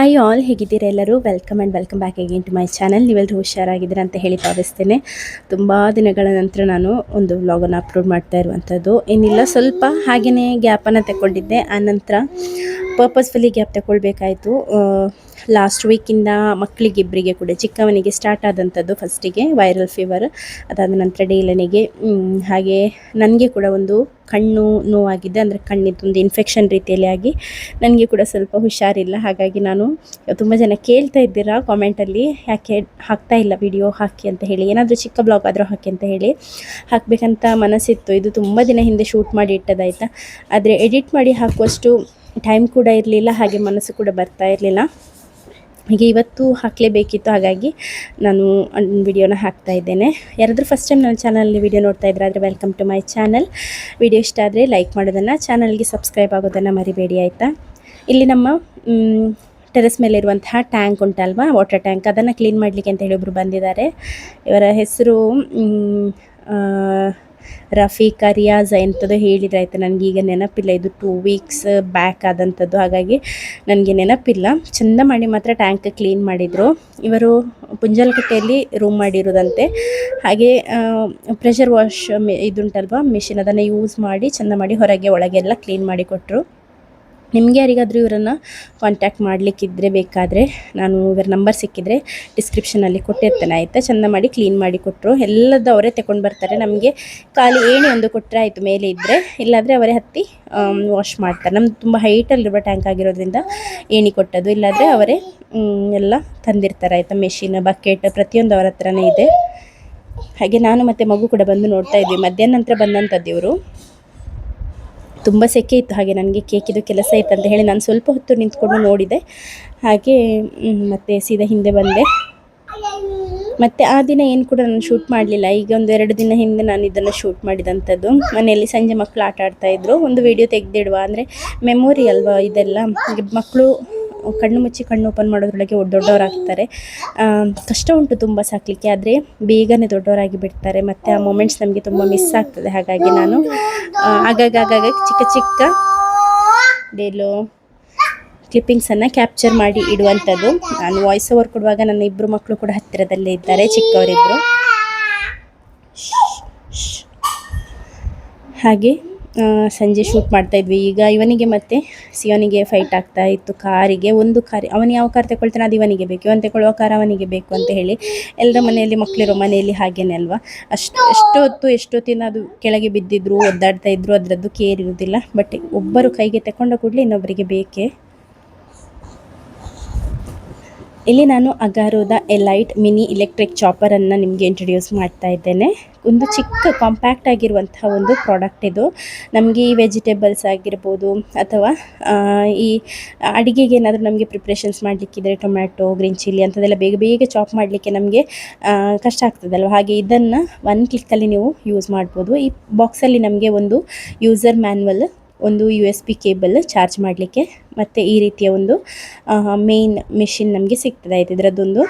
Hi all, ಹೇಗಿದ್ದೀರಾ ಎಲ್ಲರೂ? Welcome back again to my channel. ನೀವೆಲ್ಲರೂ ಹುಷಾರಾಗಿದ್ದೀರಾ ಅಂತ ಹೇಳಿ ಭಾವಿಸ್ತೇನೆ. ತುಂಬ ದಿನಗಳ ನಂತರ ನಾನು ಒಂದು ವ್ಲಾಗನ್ನು ಅಪ್ಲೋಡ್ ಮಾಡ್ತಾ ಇರುವಂಥದ್ದು. ಏನಿಲ್ಲ, ಸ್ವಲ್ಪ ಹಾಗೆಯೇ ಗ್ಯಾಪನ್ನು ತಗೊಂಡಿದ್ದೆ. ಆನಂತರ ಪರ್ಪಸ್ಫುಲಿ ಗ್ಯಾಪ್ ತಗೊಳ್ಬೇಕಾಯಿತು. ಲಾಸ್ಟ್ ವೀಕಿಂದ ಮಕ್ಕಳಿಗಿಬ್ಬರಿಗೆ ಕೂಡ, ಚಿಕ್ಕವನಿಗೆ ಸ್ಟಾರ್ಟ್ ಆದಂಥದ್ದು ಫಸ್ಟಿಗೆ ವೈರಲ್ ಫೀವರ್, ಅದಾದ ನಂತರ ಡೇಲನಿಗೆ, ಹಾಗೆ ನನಗೆ ಕೂಡ ಒಂದು ಕಣ್ಣು ನೋವಾಗಿದ್ದೆ. ಅಂದರೆ ಕಣ್ಣಿದ್ದೊಂದು ಇನ್ಫೆಕ್ಷನ್ ರೀತಿಯಲ್ಲಿ ಆಗಿ ನನಗೆ ಕೂಡ ಸ್ವಲ್ಪ ಹುಷಾರಿಲ್ಲ. ಹಾಗಾಗಿ ನಾನು ತುಂಬ ಜನ ಕೇಳ್ತಾ ಇದ್ದೀರಾ ಕಾಮೆಂಟಲ್ಲಿ, ಯಾಕೆ ಹಾಕ್ತಾ ಇಲ್ಲ ವಿಡಿಯೋ ಹಾಕಿ ಅಂತ ಹೇಳಿ, ಏನಾದರೂ ಚಿಕ್ಕ ಬ್ಲಾಗ್ ಆದರೂ ಹಾಕಿ ಅಂತ ಹೇಳಿ. ಹಾಕಬೇಕಂತ ಮನಸ್ಸಿತ್ತು. ಇದು ತುಂಬ ದಿನ ಹಿಂದೆ ಶೂಟ್ ಮಾಡಿ ಇಟ್ಟದಾಯಿತಾ, ಆದರೆ ಎಡಿಟ್ ಮಾಡಿ ಹಾಕುವಷ್ಟು ಟೈಮ್ ಕೂಡ ಇರಲಿಲ್ಲ, ಹಾಗೆ ಮನಸ್ಸು ಕೂಡ ಬರ್ತಾ ಇರಲಿಲ್ಲ. ಹೀಗೆ ಇವತ್ತು ಹಾಕಲೇಬೇಕಿತ್ತು, ಹಾಗಾಗಿ ನಾನು ವಿಡಿಯೋನ ಹಾಕ್ತಾ ಇದ್ದೇನೆ. ಯಾರಾದರೂ ಫಸ್ಟ್ ಟೈಮ್ ನನ್ನ ಚಾನಲಲ್ಲಿ ವಿಡಿಯೋ ನೋಡ್ತಾ ಇದ್ರೆ ಆದರೆ welcome to my channel. Video ಇಷ್ಟ ಆದರೆ ಲೈಕ್ ಮಾಡೋದನ್ನು, ಚಾನಲ್ಗೆ ಸಬ್ಸ್ಕ್ರೈಬ್ ಆಗೋದನ್ನು ಮರಿಬೇಡಿ ಆಯಿತಾ. ಇಲ್ಲಿ ನಮ್ಮ ಟೆರೆಸ್ ಮೇಲೆ ಇರುವಂತಹ ಟ್ಯಾಂಕ್ ಉಂಟಲ್ವಾ, ವಾಟರ್ ಟ್ಯಾಂಕ್, ಅದನ್ನು ಕ್ಲೀನ್ ಮಾಡಲಿಕ್ಕೆ ಅಂತ ಹೇಳಿ ಒಬ್ಬರು ಬಂದಿದ್ದಾರೆ. ಇವರ ಹೆಸರು ರಫೀಕ್ ರಿಯಾಜ್ ಎಂಥದ್ದು ಹೇಳಿದ್ರೆ ಆಯಿತು, ನನಗೀಗ ನೆನಪಿಲ್ಲ. ಇದು 2 ವೀಕ್ಸ್ ಬ್ಯಾಕ್ ಆದಂಥದ್ದು, ಹಾಗಾಗಿ ನನಗೆ ನೆನಪಿಲ್ಲ. ಚೆಂದ ಮಾಡಿ ಮಾತ್ರ ಟ್ಯಾಂಕ್ ಕ್ಲೀನ್ ಮಾಡಿದರು. ಇವರು ಪುಂಜಲಕಟ್ಟೆಯಲ್ಲಿ ರೂಮ್ ಮಾಡಿರೋದಂತೆ. ಹಾಗೆ ಪ್ರೆಷರ್ ವಾಶ್ ಇದುಂಟಲ್ವ ಮಿಷಿನ್, ಅದನ್ನು ಯೂಸ್ ಮಾಡಿ ಚೆಂದ ಮಾಡಿ ಹೊರಗೆ ಒಳಗೆಲ್ಲ ಕ್ಲೀನ್ ಮಾಡಿ ಕೊಟ್ಟರು. ನಿಮಗೆ ಯಾರಿಗಾದರೂ ಇವರನ್ನು ಕಾಂಟ್ಯಾಕ್ಟ್ ಮಾಡಲಿಕ್ಕಿದ್ರೆ, ಬೇಕಾದರೆ ನಾನು ಇವರ ನಂಬರ್ ಸಿಕ್ಕಿದರೆ ಡಿಸ್ಕ್ರಿಪ್ಷನಲ್ಲಿ ಕೊಟ್ಟಿರ್ತೇನೆ ಆಯಿತಾ. ಚೆಂದ ಮಾಡಿ ಕ್ಲೀನ್ ಮಾಡಿ ಕೊಟ್ಟರು. ಎಲ್ಲದೂ ಅವರೇ ತಗೊಂಡು ಬರ್ತಾರೆ. ನಮಗೆ ಖಾಲಿ ಏಣಿ ಒಂದು ಕೊಟ್ಟರೆ ಆಯಿತು, ಮೇಲೆ ಇದ್ದರೆ, ಇಲ್ಲಾಂದರೆ ಅವರೇ ಹತ್ತಿ ವಾಶ್ ಮಾಡ್ತಾರೆ. ನಮ್ಮದು ತುಂಬ ಹೈಟಲ್ಲಿರುವ ಟ್ಯಾಂಕ್ ಆಗಿರೋದ್ರಿಂದ ಏಣಿ ಕೊಟ್ಟದ್ದು, ಇಲ್ಲಾಂದರೆ ಅವರೇ ಎಲ್ಲ ತಂದಿರ್ತಾರೆ ಆಯಿತಾ. ಮೆಷಿನ್, ಬಕೆಟ್ ಪ್ರತಿಯೊಂದು ಅವರ ಹತ್ರನೇ ಇದೆ. ಹಾಗೆ ನಾನು ಮತ್ತು ಮಗು ಕೂಡ ಬಂದು ನೋಡ್ತಾ ಇದ್ವಿ. ಮಧ್ಯಾಹ್ನ ನಂತರ ಬಂದಂಥದ್ದು ಇವರು. ತುಂಬ ಸೆಕೆ ಇತ್ತು, ಹಾಗೆ ನನಗೆ ಕೇಕಿದು ಕೆಲಸ ಇತ್ತು ಅಂತ ಹೇಳಿ ನಾನು ಸ್ವಲ್ಪ ಹೊತ್ತು ನಿಂತ್ಕೊಂಡು ನೋಡಿದೆ. ಹಾಗೆ ಮತ್ತೆ ಸೀದಾ ಹಿಂದೆ ಬಂದೆ. ಮತ್ತು ಆ ದಿನ ಏನು ಕೂಡ ನಾನು ಶೂಟ್ ಮಾಡಲಿಲ್ಲ. ಈಗ 1-2 ದಿನ ಹಿಂದೆ ನಾನು ಇದನ್ನು ಶೂಟ್ ಮಾಡಿದಂಥದ್ದು. ಮನೆಯಲ್ಲಿ ಸಂಜೆ ಮಕ್ಕಳು ಆಟ ಆಡ್ತಾಯಿದ್ರು, ಒಂದು ವಿಡಿಯೋ ತೆಗೆದಿಡುವ, ಅಂದರೆ ಮೆಮೊರಿ ಅಲ್ವಾ ಇದೆಲ್ಲ. ಮಕ್ಕಳು ಕಣ್ಣು ಮುಚ್ಚಿ ಕಣ್ಣು ಓಪನ್ ಮಾಡೋದ್ರೊಳಗೆ ದೊಡ್ಡವರಾಗ್ತಾರೆ. ಕಷ್ಟ ಉಂಟು ತುಂಬ ಸಾಕಲಿಕ್ಕೆ, ಆದರೆ ಬೇಗನೆ ದೊಡ್ಡವರಾಗಿ ಬಿಡ್ತಾರೆ. ಮತ್ತು ಆ ಮೊಮೆಂಟ್ಸ್ ನಮಗೆ ತುಂಬ ಮಿಸ್ ಆಗ್ತದೆ. ಹಾಗಾಗಿ ನಾನು ಆಗಾಗ ಚಿಕ್ಕ ಡೇಲೋ ಕ್ಲಿಪ್ಪಿಂಗ್ಸನ್ನು ಕ್ಯಾಪ್ಚರ್ ಮಾಡಿ ಇಡುವಂಥದ್ದು. ನಾನು ವಾಯ್ಸ್ ಓವರ್ ಕೊಡುವಾಗ ನನ್ನ 2 ಮಕ್ಕಳು ಕೂಡ ಹತ್ತಿರದಲ್ಲೇ ಇದ್ದಾರೆ, ಚಿಕ್ಕವರಿಬ್ಬರು. ಹಾಗೆ ಸಂಜೆ ಶೂಟ್ ಮಾಡ್ತಾಯಿದ್ವಿ. ಈಗ ಇವನಿಗೆ ಮತ್ತು ಸಿಯೋನಿಗೆ ಫೈಟ್ ಆಗ್ತಾ ಇತ್ತು ಕಾರಿಗೆ. ಒಂದು ಕಾರ್, ಅವನು ಯಾವ ಕಾರ್ ತಗೊಳ್ತಾನೆ ಅದು ಇವನಿಗೆ ಬೇಕು, ಇವನು ತಗೊಳ್ಳುವ ಕಾರ್ ಅವನಿಗೆ ಬೇಕು ಅಂತ ಹೇಳಿ. ಎಲ್ಲರ ಮನೆಯಲ್ಲಿ ಮಕ್ಕಳಿರೋ ಮನೆಯಲ್ಲಿ ಹಾಗೇನೆ ಅಲ್ವಾ. ಎಷ್ಟೊತ್ತಿನ ಅದು ಕೆಳಗೆ ಬಿದ್ದಿದ್ರು, ಒದ್ದಾಡ್ತಾ ಇದ್ರು, ಅದರದ್ದು ಕೇರ್ ಇರೋದಿಲ್ಲ. ಬಟ್ ಒಬ್ಬರು ಕೈಗೆ ತಗೊಂಡ ಕೂಡಲೇ ಇನ್ನೊಬ್ಬರಿಗೆ ಬೇಕೇ. ಇಲ್ಲಿ ನಾನು ಅಗಾರೋದ ಎಲೈಟ್ ಮಿನಿ ಎಲೆಕ್ಟ್ರಿಕ್ ಚಾಪರನ್ನು ನಿಮಗೆ ಇಂಟ್ರೊಡ್ಯೂಸ್ ಮಾಡ್ತಾ ಇದ್ದೇನೆ. ಒಂದು ಚಿಕ್ಕ ಕಾಂಪ್ಯಾಕ್ಟ್ ಆಗಿರುವಂತಹ ಒಂದು ಪ್ರಾಡಕ್ಟ್ ಇದು. ನಮಗೆ ಈ ವೆಜಿಟೇಬಲ್ಸ್ ಆಗಿರ್ಬೋದು, ಅಥವಾ ಈ ಅಡುಗೆಗೆ ಏನಾದರೂ ನಮಗೆ ಪ್ರಿಪ್ರೇಷನ್ಸ್ ಮಾಡಲಿಕ್ಕಿದ್ರೆ, ಟೊಮ್ಯಾಟೊ, ಗ್ರೀನ್ ಚಿಲ್ಲಿ ಅಂಥದ್ದೆಲ್ಲ ಬೇಗ ಚಾಪ್ ಮಾಡಲಿಕ್ಕೆ ನಮಗೆ ಕಷ್ಟ ಆಗ್ತದಲ್ವ. ಹಾಗೆ ಇದನ್ನು 1 ಕ್ಲಿಕ್ಕಲ್ಲಿ ನೀವು ಯೂಸ್ ಮಾಡ್ಬೋದು. ಈ ಬಾಕ್ಸಲ್ಲಿ ನಮಗೆ ಒಂದು ಯೂಸರ್ ಮ್ಯಾನ್ಯಲ್, ಒಂದು USB ಕೇಬಲ್ ಚಾರ್ಜ್ ಮಾಡಲಿಕ್ಕೆ, ಮತ್ತು ಈ ರೀತಿಯ ಒಂದು ಮೇನ್ ಮೆಷಿನ್ ನಮಗೆ ಸಿಗ್ತದೆ ಆಯಿತು. ಇದರದ್ದೊಂದು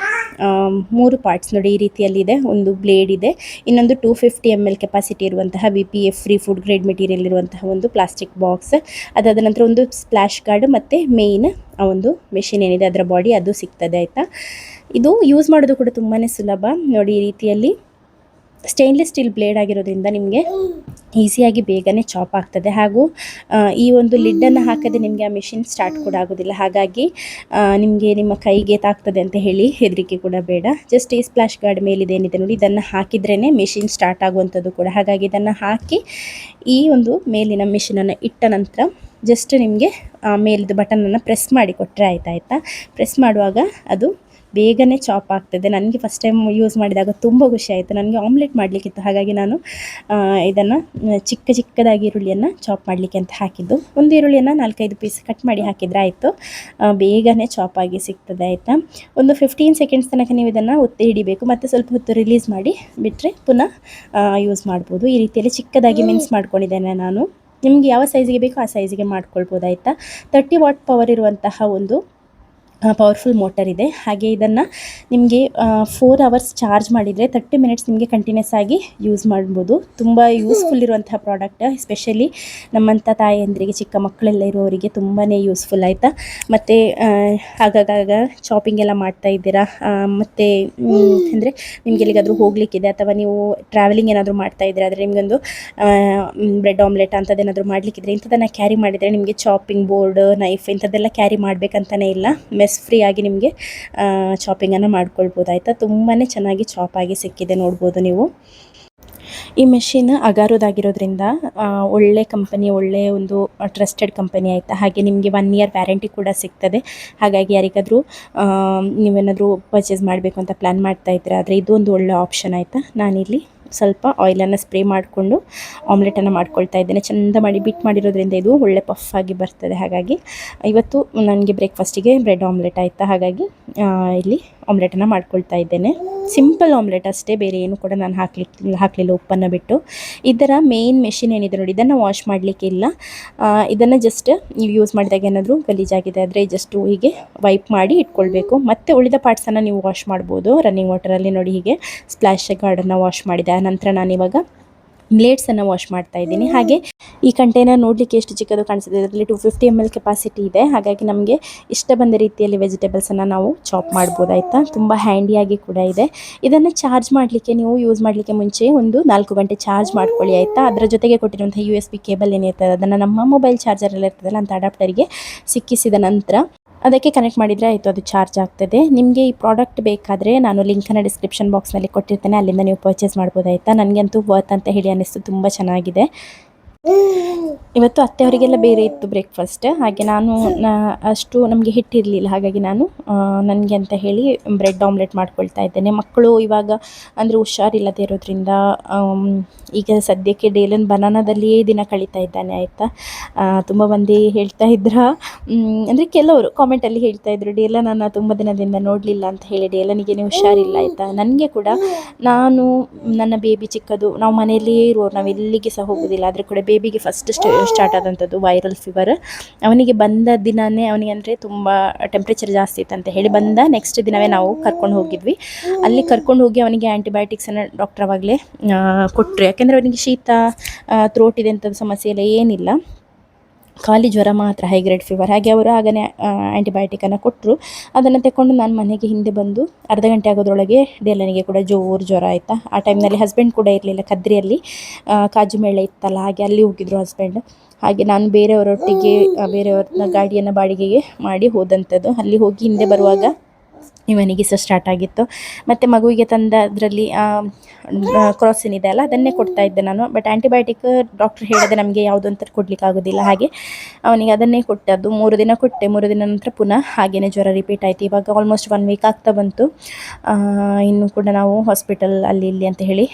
3 ಪಾರ್ಟ್ಸ್ ನೋಡಿ, ಈ ರೀತಿಯಲ್ಲಿದೆ. ಒಂದು ಬ್ಲೇಡ್ ಇದೆ, ಇನ್ನೊಂದು 250 ml ಕೆಪಾಸಿಟಿ ಇರುವಂತಹ VPF free food grade material ಇರುವಂತಹ ಒಂದು ಪ್ಲಾಸ್ಟಿಕ್ ಬಾಕ್ಸ್. ಅದಾದ ನಂತರ ಒಂದು ಸ್ಪ್ಲಾಶ್ ಗಾರ್ಡ್, ಮತ್ತು ಮೇಯ್ನ್ ಆ ಒಂದು ಮೆಷಿನ್ ಏನಿದೆ ಅದರ ಬಾಡಿ, ಅದು ಸಿಗ್ತದೆ ಆಯಿತಾ. ಇದು ಯೂಸ್ ಮಾಡೋದು ಕೂಡ ತುಂಬಾ ಸುಲಭ ನೋಡಿ. ಈ ರೀತಿಯಲ್ಲಿ ಸ್ಟೇನ್ಲೆಸ್ ಸ್ಟೀಲ್ ಬ್ಲೇಡ್ ಆಗಿರೋದ್ರಿಂದ ನಿಮಗೆ ಈಸಿಯಾಗಿ ಬೇಗನೆ ಚಾಪ್ ಆಗ್ತದೆ. ಹಾಗೂ ಈ ಒಂದು ಲಿಡ್ಡನ್ನು ಹಾಕದೆ ನಿಮಗೆ ಆ ಮೆಷಿನ್ ಸ್ಟಾರ್ಟ್ ಕೂಡ ಆಗೋದಿಲ್ಲ. ಹಾಗಾಗಿ ನಿಮಗೆ ನಿಮ್ಮ ಕೈಗೆ ತಾಗ್ತದೆ ಅಂತ ಹೇಳಿ ಹೆದರಿಕೆ ಕೂಡ ಬೇಡ. ಜಸ್ಟ್ ಈ ಸ್ಪ್ಲಾಶ್ ಗಾರ್ಡ್ ಮೇಲಿದೇನಿದೆ ನೋಡಿ, ಇದನ್ನು ಹಾಕಿದ್ರೇ ಮೆಷಿನ್ ಸ್ಟಾರ್ಟ್ ಆಗುವಂಥದ್ದು ಕೂಡ. ಹಾಗಾಗಿ ಇದನ್ನು ಹಾಕಿ ಈ ಒಂದು ಮೇಲಿನ ಮೆಷಿನನ್ನು ಇಟ್ಟ ನಂತರ ಜಸ್ಟ್ ನಿಮಗೆ ಮೇಲಿದ್ದು ಬಟನನ್ನು ಪ್ರೆಸ್ ಮಾಡಿ ಕೊಟ್ಟರೆ ಆಯಿತಾ. ಪ್ರೆಸ್ ಮಾಡುವಾಗ ಅದು ಬೇಗನೆ ಚಾಪ್ ಆಗ್ತದೆ. ನನಗೆ ಫಸ್ಟ್ ಟೈಮ್ ಯೂಸ್ ಮಾಡಿದಾಗ ತುಂಬ ಖುಷಿ ಆಯಿತು. ನನಗೆ ಆಮ್ಲೆಟ್ ಮಾಡಲಿಕ್ಕಿತ್ತು, ಹಾಗಾಗಿ ನಾನು ಇದನ್ನು ಚಿಕ್ಕದಾಗಿ ಈರುಳ್ಳಿಯನ್ನು ಚಾಪ್ ಮಾಡಲಿಕ್ಕೆ ಅಂತ ಹಾಕಿದ್ದು. ಒಂದು ಈರುಳ್ಳಿಯನ್ನು 4-5 ಪೀಸ್ ಕಟ್ ಮಾಡಿ ಹಾಕಿದರೆ ಆಯಿತು, ಬೇಗನೆ ಚಾಪ್ ಆಗಿ ಸಿಗ್ತದೆ ಆಯಿತಾ. ಒಂದು 15 ಸೆಕೆಂಡ್ಸ್ ತನಕ ನೀವು ಇದನ್ನು ಒತ್ತಿ ಹಿಡಿಬೇಕು, ಮತ್ತು ಸ್ವಲ್ಪ ಹೊತ್ತು ರಿಲೀಸ್ ಮಾಡಿ ಬಿಟ್ಟರೆ ಪುನಃ ಯೂಸ್ ಮಾಡ್ಬೋದು. ಈ ರೀತಿಯಲ್ಲಿ ಚಿಕ್ಕದಾಗಿ ಮಿನ್ಸ್ ಮಾಡ್ಕೊಂಡಿದ್ದೇನೆ ನಾನು. ನಿಮಗೆ ಯಾವ ಸೈಜಿಗೆ ಬೇಕೋ ಆ ಸೈಜಿಗೆ ಮಾಡ್ಕೊಳ್ಬೋದು ಆಯಿತಾ. 30 ವಾಟ್ ಪವರ್ ಇರುವಂತಹ ಒಂದು ಪವರ್ಫುಲ್ ಮೋಟರ್ ಇದೆ. ಹಾಗೆ ಇದನ್ನು ನಿಮಗೆ 4 ಅವರ್ಸ್ ಚಾರ್ಜ್ ಮಾಡಿದರೆ 30 ಮಿನಿಟ್ಸ್ ನಿಮಗೆ ಕಂಟಿನ್ಯೂಸ್ ಆಗಿ ಯೂಸ್ ಮಾಡ್ಬೋದು. ತುಂಬ ಯೂಸ್ಫುಲ್ ಇರುವಂತಹ ಪ್ರಾಡಕ್ಟ್, ಎಸ್ಪೆಷಲಿ ನಮ್ಮಂಥ ತಾಯಂದಿರಿಗೆ, ಚಿಕ್ಕ ಮಕ್ಕಳೆಲ್ಲ ಇರುವವರಿಗೆ ತುಂಬಾ ಯೂಸ್ಫುಲ್ ಆಯಿತಾ. ಮತ್ತು ಆಗಾಗ ಚಾಪಿಂಗ್ ಎಲ್ಲ ಮಾಡ್ತಾ ಇದ್ದೀರಾ, ಮತ್ತು ಅಂದರೆ ನಿಮ್ಗೆ ಎಲ್ಲಿಗಾದರೂ ಹೋಗಲಿಕ್ಕಿದೆ ಅಥವಾ ನೀವು ಟ್ರಾವೆಲಿಂಗ್ ಏನಾದರೂ ಮಾಡ್ತಾ ಇದ್ದೀರಾ ಆದರೆ ನಿಮಗೊಂದು ಬ್ರೆಡ್ ಆಮ್ಲೆಟ್ ಅಂಥದ್ದೇನಾದರೂ ಮಾಡಲಿಕ್ಕಿದ್ರೆ ಇಂಥದ್ದನ್ನು ಕ್ಯಾರಿ ಮಾಡಿದರೆ ನಿಮಗೆ ಚಾಪಿಂಗ್ ಬೋರ್ಡ್, ನೈಫ್ ಇಂಥದ್ದೆಲ್ಲ ಕ್ಯಾರಿ ಮಾಡಬೇಕಂತಲೇ ಇಲ್ಲ. ಮೆಸ್ ಫ್ರೀ ಆಗಿ ನಿಮಗೆ ಚಾಪಿಂಗನ್ನು ಮಾಡ್ಕೊಳ್ಬೋದು ಆಯಿತಾ. ತುಂಬಾ ಚೆನ್ನಾಗಿ ಚಾಪಾಗಿ ಸಿಕ್ಕಿದೆ, ನೋಡ್ಬೋದು ನೀವು. ಈ ಮೆಷಿನ್ ಅಗಾರೋದಾಗಿರೋದ್ರಿಂದ ಒಳ್ಳೆ ಕಂಪನಿ, ಒಳ್ಳೆಯ ಒಂದು ಟ್ರಸ್ಟೆಡ್ ಕಂಪನಿ ಆಯಿತಾ. ಹಾಗೆ ನಿಮಗೆ 1 ಇಯರ್ ವ್ಯಾರಂಟಿ ಕೂಡ ಸಿಗ್ತದೆ. ಹಾಗಾಗಿ ಯಾರಿಗಾದರೂ ನೀವೇನಾದರೂ ಪರ್ಚೇಸ್ ಮಾಡಬೇಕು ಅಂತ ಪ್ಲ್ಯಾನ್ ಮಾಡ್ತಾ ಇದ್ದೀರಾ ಆದರೆ ಇದು ಒಂದು ಒಳ್ಳೆ ಆಪ್ಷನ್ ಆಯಿತಾ. ನಾನಿಲ್ಲಿ ಸ್ವಲ್ಪ ಆಯಿಲನ್ನು ಸ್ಪ್ರೇ ಮಾಡಿಕೊಂಡು ಆಮ್ಲೆಟನ್ನು ಮಾಡ್ಕೊಳ್ತಾ ಇದ್ದೇನೆ. ಚೆಂದ ಮಾಡಿ ಬಿಟ್ ಮಾಡಿರೋದ್ರಿಂದ ಇದು ಒಳ್ಳೆ ಪಫ್ ಆಗಿ ಬರ್ತದೆ. ಹಾಗಾಗಿ ಇವತ್ತು ನನಗೆ ಬ್ರೇಕ್ಫಾಸ್ಟಿಗೆ ಬ್ರೆಡ್ ಆಮ್ಲೆಟ್ ಆಯಿತಾ. ಹಾಗಾಗಿ ಇಲ್ಲಿ ಆಮ್ಲೆಟನ್ನು ಮಾಡ್ಕೊಳ್ತಾ ಇದ್ದೇನೆ. ಸಿಂಪಲ್ ಆಮ್ಲೆಟ್ ಅಷ್ಟೇ, ಬೇರೆ ಏನು ಕೂಡ ನಾನು ಹಾಕಲಿಲ್ಲ ಉಪ್ಪನ್ನು ಬಿಟ್ಟು. ಇದರ ಮೇನ್ ಮೆಷಿನ್ ಏನಿದೆ ನೋಡಿ, ಇದನ್ನು ವಾಶ್ ಮಾಡಲಿಕ್ಕಿಲ್ಲ. ಇದನ್ನು ಜಸ್ಟ್ ನೀವು ಯೂಸ್ ಮಾಡಿದಾಗ ಏನಾದರೂ ಗಲೀಜಾಗಿದೆ ಆದರೆ ಜಸ್ಟು ಹೀಗೆ ವೈಪ್ ಮಾಡಿ ಇಟ್ಕೊಳ್ಬೇಕು. ಮತ್ತು ಉಳಿದ ಪಾರ್ಟ್ಸನ್ನು ನೀವು ವಾಶ್ ಮಾಡ್ಬೋದು ರನ್ನಿಂಗ್ ವಾಟರಲ್ಲಿ. ನೋಡಿ, ಹೀಗೆ ಸ್ಪ್ಲಾಶ್ ಗಾರ್ಡನ್ನು ವಾಶ್ ಮಾಡಿದೆ. ಆನಂತರ ನಾನಿವಾಗ ಬ್ಲೇಡ್ಸನ್ನು ವಾಶ್ ಮಾಡ್ತಾ ಇದ್ದೀನಿ. ಹಾಗೆ ಈ ಕಂಟೈನರ್ ನೋಡಲಿಕ್ಕೆ ಎಷ್ಟು ಚಿಕ್ಕದು ಕಾಣಿಸುತ್ತೆ, ಇದರಲ್ಲಿ 250 ml ಕೆಪಾಸಿಟಿ ಇದೆ. ಹಾಗಾಗಿ ನಮಗೆ ಇಷ್ಟ ಬಂದ ರೀತಿಯಲ್ಲಿ ವೆಜಿಟೇಬಲ್ಸನ್ನು ನಾವು ಚಾಪ್ ಮಾಡ್ಬೋದಾಯ್ತಾ. ತುಂಬ ಹ್ಯಾಂಡಿಯಾಗಿ ಕೂಡ ಇದೆ. ಇದನ್ನು ಚಾರ್ಜ್ ಮಾಡಲಿಕ್ಕೆ, ನೀವು ಯೂಸ್ ಮಾಡಲಿಕ್ಕೆ ಮುಂಚೆ ಒಂದು 4 ಗಂಟೆ ಚಾರ್ಜ್ ಮಾಡ್ಕೊಳ್ಳಿ ಆಯಿತಾ. ಅದರ ಜೊತೆಗೆ ಕೊಟ್ಟಿರುವಂಥ USB ಕೇಬಲ್ ಏನಿರ್ತದೆ ಅದನ್ನು ನಮ್ಮ ಮೊಬೈಲ್ ಚಾರ್ಜರೆಲ್ಲ ಇರ್ತದಲ್ಲ ಅಂತ ಅಡಾಪ್ಟರಿಗೆ ಸಿಕ್ಕಿಸಿದ ನಂತರ ಅದಕ್ಕೆ ಕನೆಕ್ಟ್ ಮಾಡಿದರೆ ಆಯಿತು, ಅದು ಚಾರ್ಜ್ ಆಗ್ತದೆ. ನಿಮಗೆ ಈ ಪ್ರಾಡಕ್ಟ್ ಬೇಕಾದರೆ ನಾನು ಲಿಂಕನ್ನು ಡಿಸ್ಕ್ರಿಪ್ಷನ್ ಬಾಕ್ಸ್ನಲ್ಲಿ ಕೊಟ್ಟಿರ್ತೇನೆ, ಅಲ್ಲಿಂದ ನೀವು ಪರ್ಚೇಸ್ ಮಾಡ್ಬೋದಾಯಿತಾ. ನನಗಂತೂ ವರ್ತ್ ಅಂತ ಹೇಳಿ ಅನ್ನಿಸ್ತು, ತುಂಬ ಚೆನ್ನಾಗಿದೆ. ಇವತ್ತು ಅತ್ತೆಯವರಿಗೆಲ್ಲ ಬೇರೆ ಇತ್ತು ಬ್ರೇಕ್ಫಾಸ್ಟ್. ಹಾಗೆ ನಾನು ಅಷ್ಟು ನಮಗೆ ಹಿಟ್ಟಿರಲಿಲ್ಲ, ಹಾಗಾಗಿ ನಾನು ನನಗೆ ಅಂತ ಹೇಳಿ ಬ್ರೆಡ್ ಆಮ್ಲೆಟ್ ಮಾಡ್ಕೊಳ್ತಾ ಇದ್ದೇನೆ. ಮಕ್ಕಳು ಇವಾಗ ಅಂದರೆ ಹುಷಾರಿಲ್ಲದೆ ಇರೋದ್ರಿಂದ ಈಗ ಸದ್ಯಕ್ಕೆ ಡೇಲನ್ ಬನಾನದಲ್ಲಿಯೇ ದಿನ ಕಳೀತಾ ಇದ್ದಾನೆ ಆಯಿತಾ. ತುಂಬ ಮಂದಿ ಹೇಳ್ತಾ ಇದ್ರ, ಅಂದರೆ ಕೆಲವರು ಕಾಮೆಂಟಲ್ಲಿ ಹೇಳ್ತಾ ಇದ್ರು, ಡೇಲನನ್ನು ತುಂಬ ದಿನದಿಂದ ನೋಡಲಿಲ್ಲ ಅಂತ ಹೇಳಿ. ಡೇಲನಿಗೆ ಹುಷಾರಿಲ್ಲ ಆಯಿತಾ. ನನಗೆ ಕೂಡ, ನಾನು ನನ್ನ ಬೇಬಿ ಚಿಕ್ಕದು, ನಾವು ಮನೆಯಲ್ಲಿಯೇ ಇರುವವರು, ನಾವು ಎಲ್ಲಿಗೆ ಸಹ ಹೋಗೋದಿಲ್ಲ. ಆದರೆ ಕೂಡ ಬೇಬಿಗೆ ಫಸ್ಟ್ ಸ್ಟಾರ್ಟ್ ಆದಂಥದ್ದು ವೈರಲ್ ಫೀವರ್. ಅವನಿಗೆ ಬಂದ ದಿನವೇ ಅವನಿಗೆ ಅಂದರೆ ತುಂಬ ಟೆಂಪ್ರೇಚರ್ ಜಾಸ್ತಿ ಇತ್ತು ಅಂತ ಹೇಳಿ ಬಂದ ನೆಕ್ಸ್ಟ್ ದಿನವೇ ನಾವು ಕರ್ಕೊಂಡು ಹೋಗಿದ್ವಿ. ಅಲ್ಲಿ ಕರ್ಕೊಂಡು ಹೋಗಿ ಅವನಿಗೆ ಆ್ಯಂಟಿಬಯೋಟಿಕ್ಸನ್ನು ಡಾಕ್ಟರ್ ಆವಾಗಲೇ ಕೊಟ್ಟರು. ಯಾಕೆಂದರೆ ಅವನಿಗೆ ಶೀತ, ಥ್ರೋಟ್ ಇದೆ ಅಂಥದ್ದು ಸಮಸ್ಯೆ ಎಲ್ಲ ಏನಿಲ್ಲ, ಖಾಲಿ ಜ್ವರ ಮಾತ್ರ, ಹೈ ಗ್ರೇಡ್ ಫೀವರ್. ಹಾಗೆ ಅವರು ಆಗನೇ ಆ್ಯಂಟಿಬಯೋಟಿಕನ್ನು ಕೊಟ್ಟರು. ಅದನ್ನು ತಗೊಂಡು ನಾನು ಮನೆಗೆ ಹಿಂದೆ ಬಂದು ಅರ್ಧ ಗಂಟೆ ಆಗೋದ್ರೊಳಗೆ ಡೇಲನಿಗೆ ಕೂಡ ಜೋರು ಜ್ವರ ಆಯಿತಾ. ಆ ಟೈಮ್ನಲ್ಲಿ ಹಸ್ಬೆಂಡ್ ಕೂಡ ಇರಲಿಲ್ಲ, ಕದ್ರಿಯಲ್ಲಿ ಕಾಜು ಮೇಳ ಇತ್ತಲ್ಲ, ಹಾಗೆ ಅಲ್ಲಿ ಹೋಗಿದ್ರು ಹಸ್ಬೆಂಡ್. ಹಾಗೆ ನಾನು ಬೇರೆಯವರೊಟ್ಟಿಗೆ ಬೇರೆಯವ್ರನ್ನ ಗಾಡಿಯನ್ನು ಬಾಡಿಗೆಗೆ ಮಾಡಿ ಹೋದಂಥದ್ದು. ಅಲ್ಲಿ ಹೋಗಿ ಹಿಂದೆ ಬರುವಾಗ ಇವನಿಗೆ ಸಹ ಸ್ಟಾರ್ಟ್ ಆಗಿತ್ತು. ಮತ್ತು ಮಗುವಿಗೆ ತಂದ ಅದರಲ್ಲಿ ಕ್ರಾಸಿನ್ ಇದೆ ಅಲ್ಲ, ಅದನ್ನೇ ಕೊಡ್ತಾ ಇದ್ದೆ ನಾನು. ಬಟ್ ಆ್ಯಂಟಿಬಯೋಟಿಕ್ ಡಾಕ್ಟ್ರ್ ಹೇಳಿದೆ ನಮಗೆ ಯಾವುದು ಅಂತ ಕೊಡಲಿಕ್ಕೆ ಆಗೋದಿಲ್ಲ. ಹಾಗೆ ಅವನಿಗೆ ಅದನ್ನೇ ಕೊಟ್ಟದ್ದು. 3 ದಿನ ಕೊಟ್ಟೆ. 3 ದಿನ ನಂತರ ಪುನಃ ಹಾಗೆಯೇ ಜ್ವರ ರಿಪೀಟ್ ಆಯಿತು. ಇವಾಗ ಆಲ್ಮೋಸ್ಟ್ 1 ವೀಕ್ ಆಗ್ತಾ ಬಂತು. ಇನ್ನು ಕೂಡ ನಾವು ಹಾಸ್ಪಿಟಲ್ ಅಲ್ಲಿ ಇಲ್ಲಿ ಅಂತ ಹೇಳಿ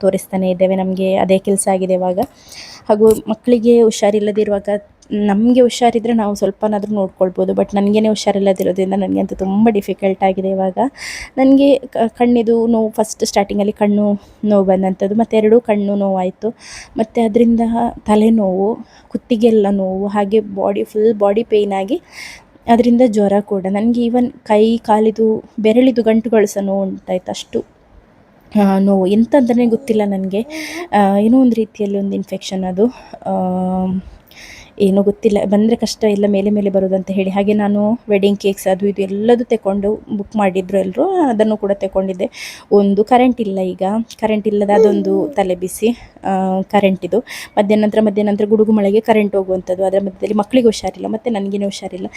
ತೋರಿಸ್ತಾನೆ ಇದ್ದೇವೆ. ನಮಗೆ ಅದೇ ಕೆಲಸ ಆಗಿದೆ ಇವಾಗ. ಹಾಗೂ ಮಕ್ಕಳಿಗೆ ಹುಷಾರಿಲ್ಲದಿರುವಾಗ, ನಮಗೆ ಹುಷಾರಿದ್ದರೆ ನಾವು ಸ್ವಲ್ಪನಾದರೂ ನೋಡ್ಕೊಳ್ಬೋದು. ಬಟ್ ನನಗೇ ಹುಷಾರಿಲ್ಲದಿರೋದ್ರಿಂದ ನನಗಂತೂ ತುಂಬ ಡಿಫಿಕಲ್ಟ್ ಆಗಿದೆ ಇವಾಗ. ನನಗೆ ಕಣ್ಣಿದು ನೋವು, ಫಸ್ಟ್ ಸ್ಟಾರ್ಟಿಂಗಲ್ಲಿ ಕಣ್ಣು ನೋವು ಬಂದಂಥದ್ದು, ಮತ್ತು 2 ಕಣ್ಣು ನೋವಾಯಿತು. ಮತ್ತು ಅದರಿಂದ ತಲೆನೋವು, ಕುತ್ತಿಗೆಲ್ಲ ನೋವು, ಹಾಗೆ ಫುಲ್ ಬಾಡಿ ಪೇಯ್ನ್ ಆಗಿ ಅದರಿಂದ ಜ್ವರ ಕೂಡ. ನನಗೆ ಈವನ್ ಕೈ ಕಾಲಿದು ಬೆರಳಿದು ಗಂಟುಗಳು ಸಹ ನೋವು ಉಂಟಾಯಿತು, ಅಷ್ಟು ನೋವು. ಎಂತ ಅಂತಲೇ ಗೊತ್ತಿಲ್ಲ ನನಗೆ. ಏನೋ ಒಂದು ರೀತಿಯಲ್ಲಿ ಒಂದು ಇನ್ಫೆಕ್ಷನ್ ಅದು, ಏನೋ ಗೊತ್ತಿಲ್ಲ. ಬಂದರೆ ಕಷ್ಟ, ಎಲ್ಲ ಮೇಲೆ ಬರೋದು ಅಂತ ಹೇಳಿ. ಹಾಗೆ ನಾನು ವೆಡ್ಡಿಂಗ್ ಕೇಕ್ಸ್ ಅದು ಇದು ಎಲ್ಲದೂ ತಗೊಂಡು ಬುಕ್ ಮಾಡಿದ್ರು ಎಲ್ಲರೂ, ಅದನ್ನು ಕೂಡ ತಗೊಂಡಿದ್ದೆ. ಒಂದು ಕರೆಂಟ್ ಇಲ್ಲ, ಈಗ ಕರೆಂಟ್ ಇಲ್ಲದ ಅದೊಂದು ತಲೆ ಬಿಸಿ. ಕರೆಂಟಿದು ಮಧ್ಯಾಹ್ನ ಗುಡುಗು ಮಳೆಗೆ ಕರೆಂಟ್ ಹೋಗುವಂಥದ್ದು. ಅದರ ಮಧ್ಯದಲ್ಲಿ ಮಕ್ಕಳಿಗೆ ಹುಷಾರಿಲ್ಲ, ಮತ್ತು ನನಗೇನು ಹುಷಾರಿಲ್ಲ,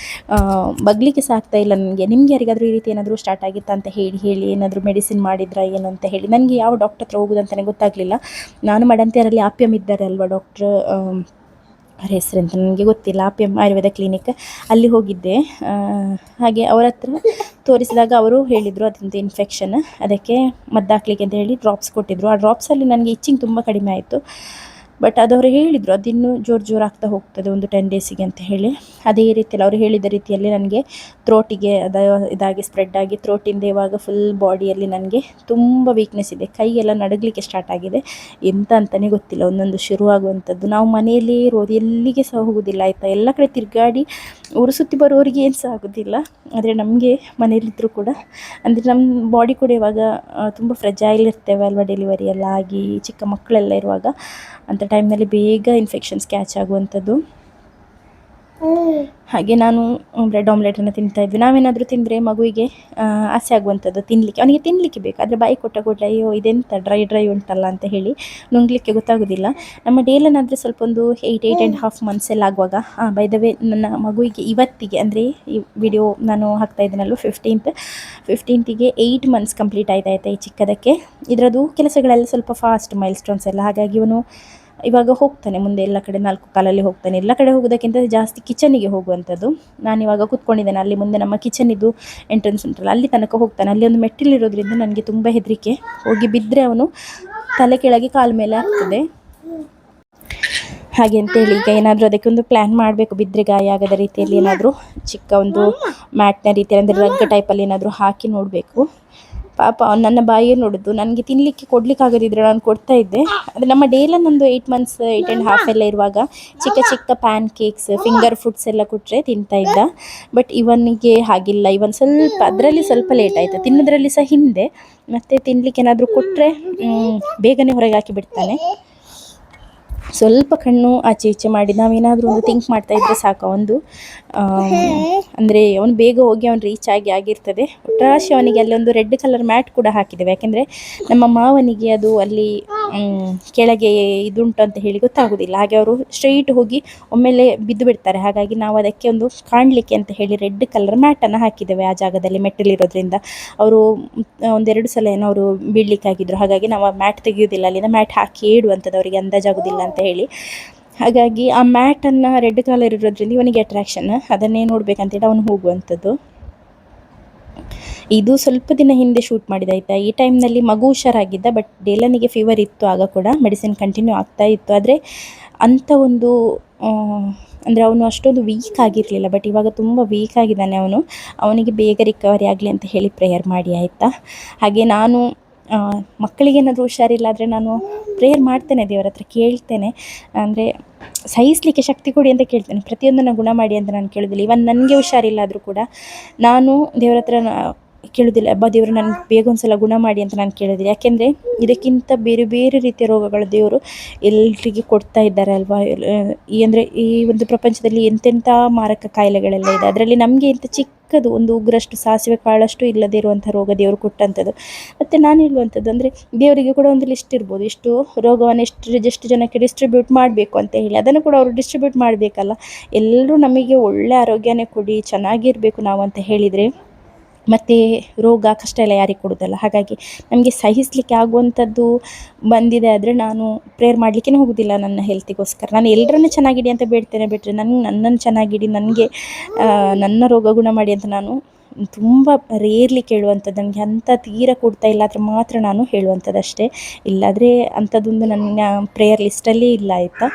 ಬಗ್ಲಿಕ್ಕೆ ಸಾಗ್ತಾ ಇಲ್ಲ ನನಗೆ. ನಿಮ್ಗೆ ಯಾರಿಗಾದರೂ ಈ ರೀತಿ ಏನಾದರೂ ಸ್ಟಾರ್ಟ್ ಆಗಿತ್ತಾ ಅಂತ ಹೇಳಿ ಏನಾದರೂ ಮೆಡಿಸಿನ್ ಮಾಡಿದ್ರಾ ಏನು ಅಂತ ಹೇಳಿ. ನನಗೆ ಯಾವ ಡಾಕ್ಟರ್ ಹತ್ರ ಹೋಗೋದಂತಲೇ ಗೊತ್ತಾಗಲಿಲ್ಲ. ನಾನು ಮಡಂತಿಯರಲ್ಲಿ ಆಪ್ಯಮ್ ಇದ್ದಾರೆ ಅಲ್ವಾ ಡಾಕ್ಟ್ರ್, ಅವ್ರ ಹೆಸರೆಂತ ನನಗೆ ಗೊತ್ತಿಲ್ಲ, ಆಪ್ಯಮ್ ಆಯುರ್ವೇದ ಕ್ಲಿನಿಕ್, ಅಲ್ಲಿ ಹೋಗಿದ್ದೆ. ಹಾಗೆ ಅವರ ಹತ್ರ ತೋರಿಸಿದಾಗ ಅವರು ಹೇಳಿದರು ಅದಂತ ಇನ್ಫೆಕ್ಷನ್, ಅದಕ್ಕೆ ಮದ್ದು ಹಾಕ್ಲಿಕ್ಕೆ ಅಂತ ಹೇಳಿ ಡ್ರಾಪ್ಸ್ ಕೊಟ್ಟಿದ್ದರು. ಆ ಡ್ರಾಪ್ಸಲ್ಲಿ ನನಗೆ ಇಚ್ಚಿಂಗ್ ತುಂಬ ಕಡಿಮೆ ಆಯಿತು. ಬಟ್ ಅದವರು ಹೇಳಿದರು ಅದಿನ್ನೂ ಜೋರು ಆಗ್ತಾ ಹೋಗ್ತದೆ ಒಂದು 10 ಡೇಸಿಗೆ ಅಂತ ಹೇಳಿ. ಅದೇ ರೀತಿಯಲ್ಲಿ ಅವರು ಹೇಳಿದ ರೀತಿಯಲ್ಲಿ ನನಗೆ ಥ್ರೋಟಿಗೆ ಇದಾಗಿ ಸ್ಪ್ರೆಡ್ ಆಗಿ ಥ್ರೋಟಿಂದ ಇವಾಗ ಫುಲ್ ಬಾಡಿಯಲ್ಲಿ ನನಗೆ ತುಂಬ ವೀಕ್ನೆಸ್ ಇದೆ. ಕೈಯೆಲ್ಲ ನಡಗಲಿಕ್ಕೆ ಸ್ಟಾರ್ಟ್ ಆಗಿದೆ. ಎಂತ ಅಂತಲೇ ಗೊತ್ತಿಲ್ಲ, ಒಂದೊಂದು ಶುರುವಾಗುವಂಥದ್ದು. ನಾವು ಮನೆಯಲ್ಲೇ ಇರೋದು, ಎಲ್ಲಿಗೆ ಸಹ ಹೋಗೋದಿಲ್ಲ ಆಯಿತಾ. ಎಲ್ಲ ಕಡೆ ತಿರುಗಾಡಿ ಊರು ಸುತ್ತಿ ಬರೋರಿಗೆ ಏನು ಸಹ ಆಗೋದಿಲ್ಲ. ಆದರೆ ನಮಗೆ ಮನೆಯಲ್ಲಿದ್ದರೂ ಕೂಡ ಅಂದರೆ ನಮ್ಮ ಬಾಡಿ ಕೂಡ ಇವಾಗ ತುಂಬ ಫ್ರೆಜೈಲ್ ಇರ್ತೇವೆ ಅಲ್ವಾ, ಡೆಲಿವರಿ ಎಲ್ಲ ಆಗಿ ಚಿಕ್ಕ ಮಕ್ಕಳೆಲ್ಲ ಇರುವಾಗ ಅಂಥ ಟೈಮ್ನಲ್ಲಿ ಬೇಗ ಇನ್ಫೆಕ್ಷನ್ಸ್ ಕ್ಯಾಚ್ ಆಗುವಂಥದ್ದು. ಹಾಗೆ ನಾನು ಬ್ರೆಡ್ ಆಮ್ಲೆಟನ್ನು ತಿಂತಾಯಿದ್ವಿ. ನಾವೇನಾದರೂ ತಿಂದರೆ ಮಗುವಿಗೆ ಆಸೆ ಆಗುವಂಥದ್ದು ತಿನ್ನಲಿಕ್ಕೆ, ಅವನಿಗೆ ತಿನ್ನಲಿಕ್ಕೆ ಬೇಕು. ಆದರೆ ಬಾಯಿ ಕೊಟ್ಟ ಕೂಡಲೇ ಅಯ್ಯೋ ಇದೆಂತ ಡ್ರೈ ಉಂಟಲ್ಲ ಅಂತ ಹೇಳಿ ನುಂಗಲಿಕ್ಕೆ ಗೊತ್ತಾಗೋದಿಲ್ಲ. ನಮ್ಮ ಡೇಲನ್ನಾದರೆ ಸ್ವಲ್ಪ ಒಂದು 8.5 ಮಂತ್ಸ್ ಎಲ್ಲ ಆಗುವಾಗ ಬೈ ದ ವೇ ನನ್ನ ಮಗುವಿಗೆ ಇವತ್ತಿಗೆ ಅಂದರೆ ಈ ವಿಡಿಯೋ ನಾನು ಹಾಕ್ತಾ ಇದ್ದೀನಲ್ವ 15ಗೆ 8 ಮಂತ್ಸ್ ಕಂಪ್ಲೀಟ್ ಆಯ್ತಾಯಿತಾ ಈ ಚಿಕ್ಕದಕ್ಕೆ. ಇದರದ್ದು ಕೆಲಸಗಳೆಲ್ಲ ಸ್ವಲ್ಪ ಫಾಸ್ಟ್ ಮೈಲ್ ಸ್ಟೋನ್ಸ್ ಎಲ್ಲ. ಹಾಗಾಗಿ ಇವನು ಇವಾಗ ಹೋಗ್ತಾನೆ ಮುಂದೆ ಎಲ್ಲ ಕಡೆ 4 ಕಾಲಲ್ಲಿ ಹೋಗ್ತಾನೆ. ಎಲ್ಲ ಕಡೆ ಹೋಗೋದಕ್ಕಿಂತ ಜಾಸ್ತಿ ಕಿಚನಿಗೆ ಹೋಗುವಂಥದ್ದು. ನಾನಿವಾಗ ಕೂತ್ಕೊಂಡಿದ್ದೇನೆ ಅಲ್ಲಿ ಮುಂದೆ, ನಮ್ಮ ಕಿಚನಿದ್ದು ಎಂಟ್ರೆನ್ಸ್ ಉಂಟಲ್ಲ ಅಲ್ಲಿ ತನಕ ಹೋಗ್ತಾನೆ. ಅಲ್ಲಿ ಒಂದು ಮೆಟ್ಟಿಲಿರೋದ್ರಿಂದ ನನಗೆ ತುಂಬ ಹೆದರಿಕೆ, ಹೋಗಿ ಬಿದ್ದರೆ ಅವನು ತಲೆ ಕೆಳಗೆ ಕಾಲು ಮೇಲೆ ಆಗ್ತದೆ. ಹಾಗೆ ಅಂತೇಳಿ ಈಗ ಏನಾದರೂ ಅದಕ್ಕೆ ಒಂದು ಪ್ಲ್ಯಾನ್ ಮಾಡಬೇಕು, ಬಿದ್ದರೆ ಗಾಯ ಆಗದ ರೀತಿಯಲ್ಲಿ ಏನಾದರೂ ಚಿಕ್ಕ ಒಂದು ಮ್ಯಾಟ್ನ ರೀತಿಯಲ್ಲಿ ಅಂದರೆ ರಗ್ಗ ಟೈಪಲ್ಲಿ ಏನಾದರೂ ಹಾಕಿ ನೋಡಬೇಕು. ಪಾಪ ನನ್ನ ಬಾಯಿಯೇ ನೋಡೋದು, ನನಗೆ ತಿನ್ನಲಿಕ್ಕೆ ಕೊಡಲಿಕ್ಕಾಗದಿದ್ರೆ ನಾನು ಕೊಡ್ತಾ ಇದ್ದೆ. ಅಂದರೆ ನಮ್ಮ ಡೇಲ ನಂದು 8 ಮಂತ್ಸ್ 8.5 ಎಲ್ಲ ಇರುವಾಗ ಚಿಕ್ಕ ಪ್ಯಾನ್ ಕೇಕ್ಸ್, ಫಿಂಗರ್ ಫುಡ್ಸ್ ಎಲ್ಲ ಕೊಟ್ಟರೆ ತಿಂತಾ ಇದ್ದ. ಬಟ್ ಇವನಿಗೆ ಹಾಗಿಲ್ಲ. ಇವನ್ ಸ್ವಲ್ಪ ಅದರಲ್ಲಿ ಸ್ವಲ್ಪ ಲೇಟ್ ಆಯಿತು, ತಿನ್ನೋದ್ರಲ್ಲಿ ಸಹ ಹಿಂದೆ. ಮತ್ತು ತಿನ್ನಲಿಕ್ಕೆ ಏನಾದರೂ ಕೊಟ್ಟರೆ ಬೇಗನೆ ಹೊರಗೆ ಹಾಕಿ ಬಿಡ್ತಾನೆ. ಸ್ವಲ್ಪ ಕಣ್ಣು ಆಚೆ ಈಚೆ ಮಾಡಿ ನಾವೇನಾದರೂ ಒಂದು ಥಿಂಕ್ ಮಾಡ್ತಾ ಇದ್ದರೆ ಸಾಕು, ಒಂದು ಅಂದರೆ ಅವನು ಬೇಗ ಹೋಗಿ ಅವನು ರೀಚ್ ಆಗಿರ್ತದೆ. ಒಟ್ರಾಶಿ ಅವನಿಗೆ ಅಲ್ಲಿ ಒಂದು ರೆಡ್ ಕಲರ್ ಮ್ಯಾಟ್ ಕೂಡ ಹಾಕಿದ್ದೇವೆ. ಯಾಕೆಂದರೆ ನಮ್ಮ ಮಾವನಿಗೆ ಅದು ಅಲ್ಲಿ ಕೆಳಗೆ ಇದುಂಟು ಅಂತ ಹೇಳಿ ಗೊತ್ತಾಗೋದಿಲ್ಲ. ಹಾಗೆ ಅವರು ಸ್ಟ್ರೈಟ್ ಹೋಗಿ ಒಮ್ಮೆಲೆ ಬಿದ್ದು ಬಿಡ್ತಾರೆ. ಹಾಗಾಗಿ ನಾವು ಅದಕ್ಕೆ ಒಂದು ಕಾಣಲಿಕ್ಕೆ ಅಂತ ಹೇಳಿ ರೆಡ್ ಕಲರ್ ಮ್ಯಾಟನ್ನು ಹಾಕಿದ್ದೇವೆ ಆ ಜಾಗದಲ್ಲಿ. ಮೆಟ್ಟಲಿರೋದ್ರಿಂದ ಅವರು 1-2 ಸಲ ಏನೋ ಅವರು ಬೀಳಲಿಕ್ಕಾಗಿದ್ರು. ಹಾಗಾಗಿ ನಾವು ಆ ಮ್ಯಾಟ್ ತೆಗೆಯೋದಿಲ್ಲ, ಅಲ್ಲಿಂದ ಮ್ಯಾಟ್ ಹಾಕಿ ಇಡುವಂಥದ್ದು, ಅವರಿಗೆ ಅಂದಾಜಾಗೋದಿಲ್ಲ ಅಂತ ಹೇಳಿ. ಹಾಗಾಗಿ ಆ ಮ್ಯಾಟನ್ನು ರೆಡ್ ಕಲರ್ ಇರೋದ್ರಿಂದ ಇವನಿಗೆ ಅಟ್ರಾಕ್ಷನ್, ಅದನ್ನೇ ನೋಡಬೇಕಂತೇಳಿ ಅವನು ಹೋಗುವಂಥದ್ದು. ಇದು ಸ್ವಲ್ಪ ದಿನ ಹಿಂದೆ ಶೂಟ್ ಮಾಡಿದಾಯ್ತಾ. ಈ ಟೈಮ್ನಲ್ಲಿ ಮಗು ಹುಷಾರಾಗಿದ್ದ, ಬಟ್ ಡೇಲನಿಗೆ ಫೀವರ್ ಇತ್ತು. ಆಗ ಕೂಡ ಮೆಡಿಸಿನ್ ಕಂಟಿನ್ಯೂ ಆಗ್ತಾ ಇತ್ತು. ಆದರೆ ಅಂಥ ಒಂದು ಅಂದರೆ ಅವನು ಅಷ್ಟೊಂದು ವೀಕ್ ಆಗಿರಲಿಲ್ಲ. ಬಟ್ ಇವಾಗ ತುಂಬ ವೀಕ್ ಆಗಿದ್ದಾನೆ ಅವನಿಗೆ ಬೇಗ ರಿಕವರಿ ಆಗಲಿ ಅಂತ ಹೇಳಿ ಪ್ರೇಯರ್ ಮಾಡಿ ಆಯಿತಾ. ಹಾಗೆ ನಾನು ಮಕ್ಕಳಿಗೇನಾದರೂ ಹುಷಾರಿಲ್ಲ ಆದರೆ ನಾನು ಪ್ರೇಯರ್ ಮಾಡ್ತೇನೆ, ದೇವರ ಹತ್ರ ಕೇಳ್ತೇನೆ. ಅಂದರೆ ಸಹಿಸಲಿಕ್ಕೆ ಶಕ್ತಿ ಕೊಡಿ ಅಂತ ಕೇಳ್ತೇನೆ, ಪ್ರತಿಯೊಂದನ್ನು ಗುಣ ಮಾಡಿ ಅಂತ ನಾನು ಕೇಳೋದಿಲ್ಲ. ಇವನ್ ನನಗೆ ಹುಷಾರಿಲ್ಲ ಆದರೂ ಕೂಡ ನಾನು ದೇವರ ಹತ್ರ ಕೇಳೋದಿಲ್ಲ, ದೇವರು ನನಗೆ ಬೇಗ ಒಂದು ಸಲ ಗುಣ ಮಾಡಿ ಅಂತ ನಾನು ಕೇಳೋದಿಲ್ಲ. ಯಾಕೆಂದರೆ ಇದಕ್ಕಿಂತ ಬೇರೆ ಬೇರೆ ರೀತಿಯ ರೋಗಗಳು ದೇವರು ಎಲ್ರಿಗೆ ಕೊಡ್ತಾ ಇದ್ದಾರೆ ಅಲ್ವಾ. ಅಂದರೆ ಈ ಒಂದು ಪ್ರಪಂಚದಲ್ಲಿ ಎಂತೆಂಥ ಮಾರಕ ಕಾಯಿಲೆಗಳೆಲ್ಲ ಇದೆ. ಅದರಲ್ಲಿ ನಮಗೆ ಇಂಥ ಚಿಕ್ಕದು ಒಂದು ಉಗ್ರಷ್ಟು ಸಾಸಿವೆ ಕಾಳಷ್ಟು ಇಲ್ಲದೇ ಇರುವಂಥ ರೋಗ ದೇವರು ಕೊಟ್ಟಂಥದ್ದು. ಮತ್ತು ನಾನು ಹೇಳುವಂಥದ್ದು ಅಂದರೆ ದೇವರಿಗೆ ಕೂಡ ಒಂದು ಲಿಸ್ಟ್ ಇರ್ಬೋದು, ಇಷ್ಟು ರೋಗವನ್ನು ಎಷ್ಟು ಜನಕ್ಕೆ ಡಿಸ್ಟ್ರಿಬ್ಯೂಟ್ ಮಾಡಬೇಕು ಅಂತ ಹೇಳಿ. ಅದನ್ನು ಕೂಡ ಅವರು ಡಿಸ್ಟ್ರಿಬ್ಯೂಟ್ ಮಾಡಬೇಕಲ್ಲ. ಎಲ್ಲರೂ ನಮಗೆ ಒಳ್ಳೆ ಆರೋಗ್ಯನೇ ಕೊಡಿ, ಚೆನ್ನಾಗಿರಬೇಕು ನಾವು ಅಂತ ಹೇಳಿದರೆ ಮತ್ತು ರೋಗ ಕಷ್ಟ ಎಲ್ಲ ಯಾರಿಗೆ ಕೊಡೋದಲ್ಲ. ಹಾಗಾಗಿ ನಮಗೆ ಸಹಿಸಲಿಕ್ಕೆ ಆಗುವಂಥದ್ದು ಬಂದಿದೆ ಆದರೆ ನಾನು ಪ್ರೇಯರ್ ಮಾಡಲಿಕ್ಕೆ ಹೋಗೋದಿಲ್ಲ ನನ್ನ ಹೆಲ್ತಿಗೋಸ್ಕರ. ನಾನು ಎಲ್ಲರನ್ನೂ ಚೆನ್ನಾಗಿಡಿ ಅಂತ ಬೇಡ್ತೇನೆ ಬಿಟ್ಟರೆ ನನ್ನನ್ನು ಚೆನ್ನಾಗಿಡಿ, ನನಗೆ ನನ್ನ ರೋಗ ಗುಣ ಮಾಡಿ ಅಂತ ನಾನು ತುಂಬ ರೇರ್ಲಿ ಕೇಳುವಂಥದ್ದು. ನನಗೆ ಅಂಥ ತೀರ ಕೊಡ್ತಾ ಇಲ್ಲ ಆದರೆ ಮಾತ್ರ ನಾನು ಹೇಳುವಂಥದ್ದು ಅಷ್ಟೇ. ಇಲ್ಲಾದರೆ ಅಂಥದ್ದೊಂದು ನನ್ನ ಪ್ರೇಯರ್ ಲಿಸ್ಟಲ್ಲಿ ಇಲ್ಲ ಆಯಿತಾ.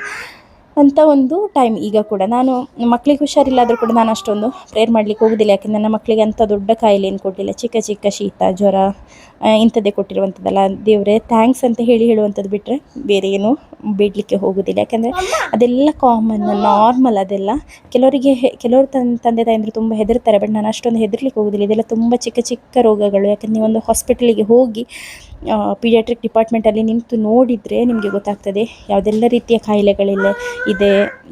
ಅಂಥ ಒಂದು ಟೈಮ್ ಈಗ ಕೂಡ ನಾನು ಮಕ್ಕಳಿಗೆ ಹುಷಾರಿಲ್ಲಾದರೂ ಕೂಡ ನಾನು ಅಷ್ಟೊಂದು ಪ್ರೇಯರ್ ಮಾಡಲಿಕ್ಕೆ ಹೋಗೋದಿಲ್ಲ. ಯಾಕೆಂದರೆ ನನ್ನ ಮಕ್ಕಳಿಗೆ ಅಂಥ ದೊಡ್ಡ ಕಾಯಿಲೆ ಏನು ಕೊಡಲಿಲ್ಲ, ಚಿಕ್ಕ ಶೀತ ಜ್ವರ ಇಂಥದ್ದೇ ಕೊಟ್ಟಿರುವಂಥದ್ದಲ್ಲ. ದೇವರೇ ಥ್ಯಾಂಕ್ಸ್ ಅಂತ ಹೇಳುವಂಥದ್ದು ಬಿಟ್ಟರೆ ಬೇರೆ ಏನು ಬೇಡಲಿಕ್ಕೆ ಹೋಗೋದಿಲ್ಲ. ಯಾಕೆಂದರೆ ಅದೆಲ್ಲ ಕಾಮನ್, ನಾರ್ಮಲ್ ಅದೆಲ್ಲ. ಕೆಲವರು ತಂದೆ ತಾಯಂದರು ತುಂಬ ಹೆದರ್ತಾರೆ, ಬಟ್ ನಾನು ಅಷ್ಟೊಂದು ಹೆದರ್ಲಿಕ್ಕೆ ಹೋಗೋದಿಲ್ಲ. ಇದೆಲ್ಲ ತುಂಬ ಚಿಕ್ಕ ರೋಗಗಳು. ಯಾಕಂದರೆ ನೀವೊಂದು ಹಾಸ್ಪಿಟಲಿಗೆ ಹೋಗಿ ಪೀಡಿಯಾಟ್ರಿಕ್ ಡಿಪಾರ್ಟ್ಮೆಂಟಲ್ಲಿ ನಿಂತು ನೋಡಿದರೆ ನಿಮಗೆ ಗೊತ್ತಾಗ್ತದೆ ಯಾವುದೆಲ್ಲ ರೀತಿಯ ಕಾಯಿಲೆಗಳಿಲ್ಲ ಇದೆ,